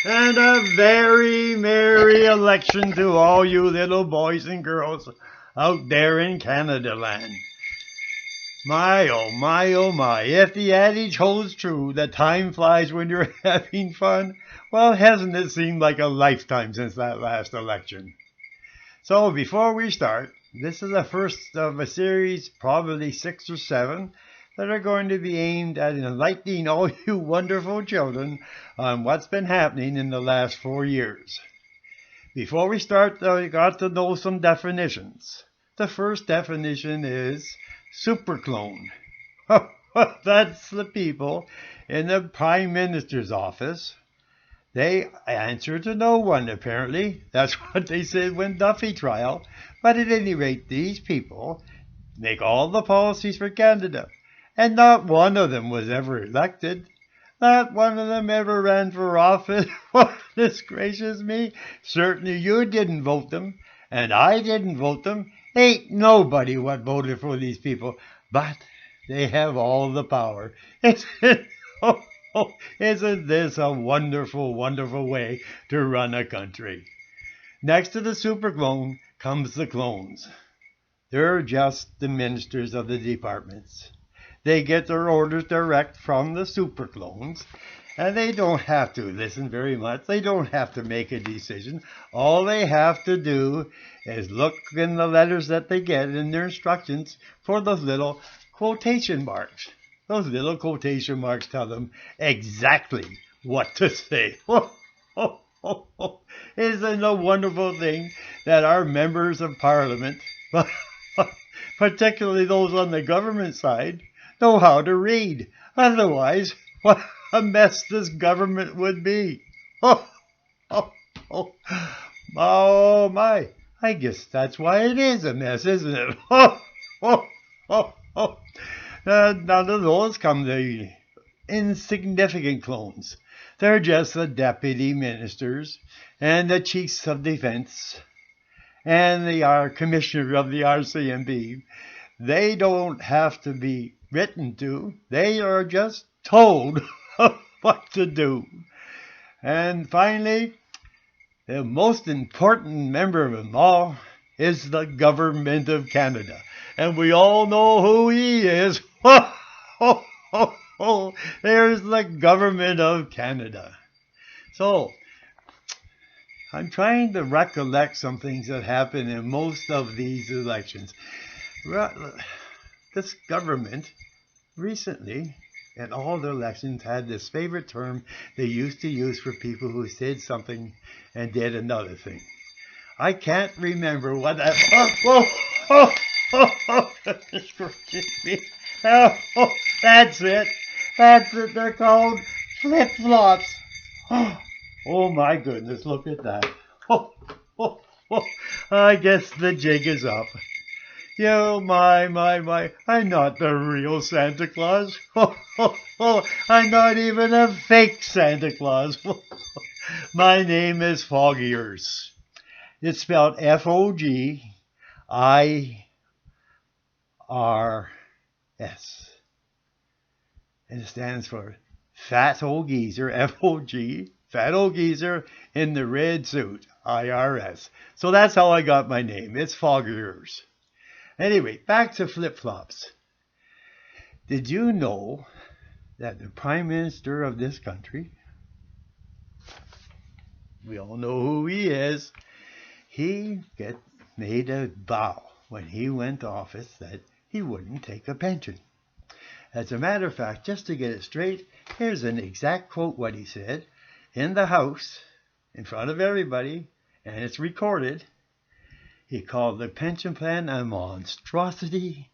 And a very merry election to all you little boys and girls out there in Canada land. My, oh my, oh my, if the adage holds true that time flies when you're having fun, well, hasn't it seemed like a lifetime since that last election? So before we start, this is the first of a series, probably 6 or 7, that are going to be aimed at enlightening all you wonderful children on what's been happening in the last 4 years. Before we start, though, you got to know some definitions. The first definition is superclone. That's the people in the Prime Minister's office. They answer to no one, apparently. That's what they said when Duffy trial. But at any rate, these people make all the policies for Canada. And not one of them was ever elected. Not one of them ever ran for office. Goodness gracious me. Certainly you didn't vote them. And I didn't vote them. Ain't nobody what voted for these people. But they have all the power. Isn't this a wonderful, wonderful way to run a country? Next to the super clone comes the clones. They're just the ministers of the departments. They get their orders direct from the super clones, and they don't have to listen very much. They don't have to make a decision. All they have to do is look in the letters that they get in their instructions for those little quotation marks. Those little quotation marks tell them exactly what to say. Isn't it a wonderful thing that our members of Parliament, particularly those on the government side, know how to read? Otherwise, what a mess this government would be. Oh my. I guess that's why it is a mess, isn't it? None of those come the insignificant clones. They're just the deputy ministers and the chiefs of defense and the commissioner of the RCMP. They don't have to be written to. They are just told what to do. And finally, the most important member of them all is the government of Canada. And we all know who he is. There's the government of Canada. So, I'm trying to recollect some things that happened in most of these elections. This government recently, in all the elections, had this favorite term they used to use for people who said something and did another thing. I can't remember what that goodness gracious me. That's it. That's it. They're called flip-flops. Oh my goodness, look at that. I guess the jig is up. You, my, I'm not the real Santa Claus. I'm not even a fake Santa Claus. My name is Foggiers. It's spelled Foggirs. And it stands for Fat Old Geezer, F-O-G, Fat Old Geezer in the red suit, IRS. So that's how I got my name. It's Foggiers. Anyway, back to flip-flops. Did you know that the Prime Minister of this country, we all know who he is, he made a vow when he went to office that he wouldn't take a pension. As a matter of fact, just to get it straight, here's an exact quote what he said in the House, in front of everybody, and it's recorded. He called the pension plan a monstrosity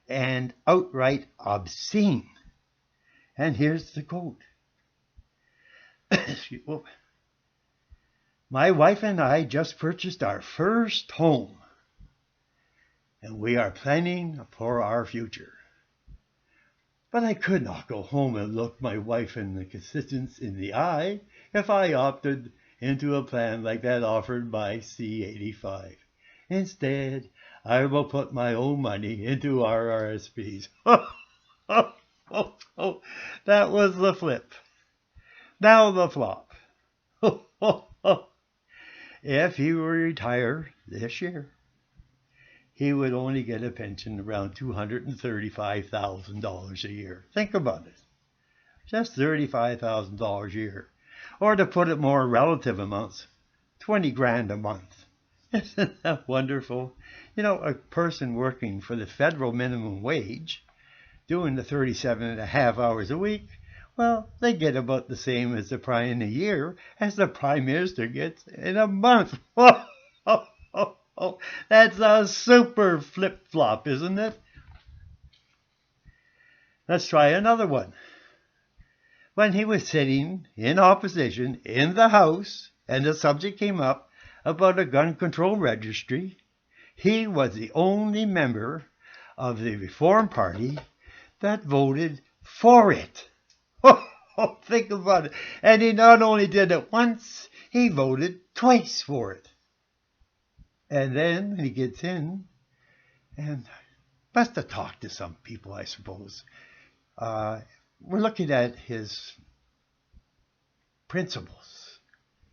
and outright obscene. And here's the quote. My wife and I just purchased our first home, and we are planning for our future. But I could not go home and look my wife and the constituents in the eye if I opted into a plan like that offered by C85. Instead, I will put my own money into our RSPs. That was the flip. Now the flop. If he were to retire this year, he would only get a pension around $235,000 a year. Think about it. Just $35,000 a year. Or to put it more relative amounts, 20 grand a month. Isn't that wonderful? You know, a person working for the federal minimum wage, doing the 37.5 hours a week, well, they get about the same as in a year as the Prime Minister gets in a month. That's a super flip-flop, isn't it? Let's try another one. When he was sitting in opposition in the House and the subject came up about a gun control registry, he was the only member of the Reform Party that voted for it. Think about it. And he not only did it once, he voted twice for it. And then he gets in and must have talked to some people, I suppose. We're looking at his principles.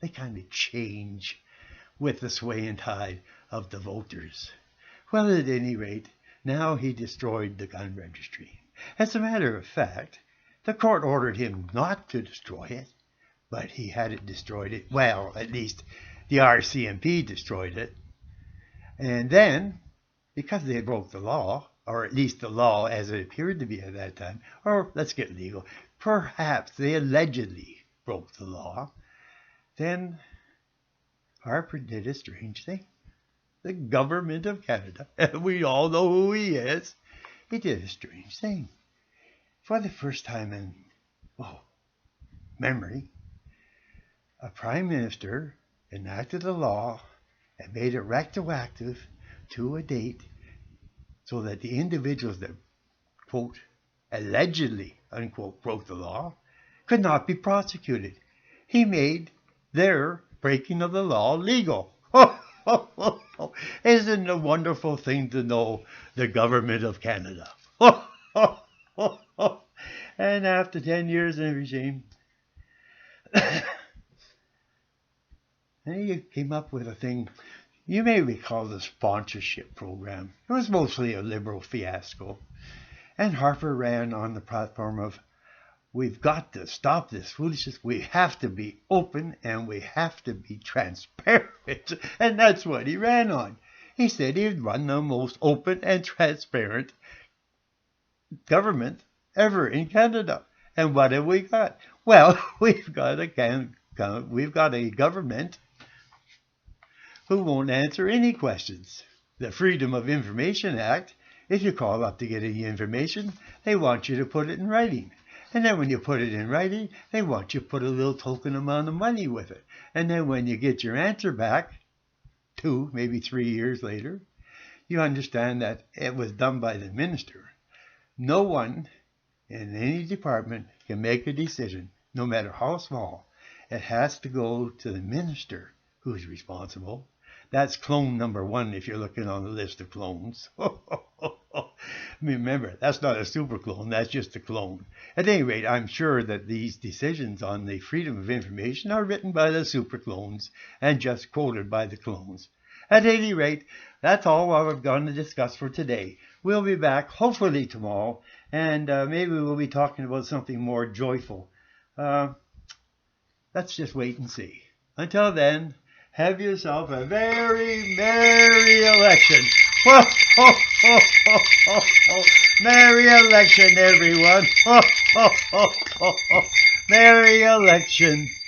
They kind of change with the sway and tide of the voters. Well, at any rate, now he destroyed the gun registry. As a matter of fact, the court ordered him not to destroy it, but he had it destroyed. Well, at least the RCMP destroyed it. And then, because they broke the law, or at least the law as it appeared to be at that time, or let's get legal, perhaps they allegedly broke the law, then Harper did a strange thing. The government of Canada, and we all know who he is, he did a strange thing. For the first time in memory, a prime minister enacted a law and made it retroactive to a date so that the individuals that, quote, allegedly, unquote, broke the law could not be prosecuted. He made their breaking of the law legal. Isn't it a wonderful thing to know the government of Canada? And after 10 years in regime, he came up with a thing. You may recall the sponsorship program. It was mostly a Liberal fiasco. And Harper ran on the platform of, we've got to stop this foolishness. We have to be open and we have to be transparent. And that's what he ran on. He said he'd run the most open and transparent government ever in Canada. And what have we got? Well, we've got a government who won't answer any questions. The Freedom of Information Act, if you call up to get any information, they want you to put it in writing. And then when you put it in writing, they want you to put a little token amount of money with it. And then when you get your answer back, 2, maybe 3 years later, you understand that it was done by the minister. No one in any department can make a decision, no matter how small. It has to go to the minister who's responsible. That's clone number 1 if you're looking on the list of clones. Remember, that's not a super clone, that's just a clone. At any rate, I'm sure that these decisions on the freedom of information are written by the super clones and just quoted by the clones. At any rate, that's all I'm going to discuss for today. We'll be back hopefully tomorrow, and maybe we'll be talking about something more joyful. Let's just wait and see. Until then, have yourself a very merry election. Merry election, everyone. Merry election.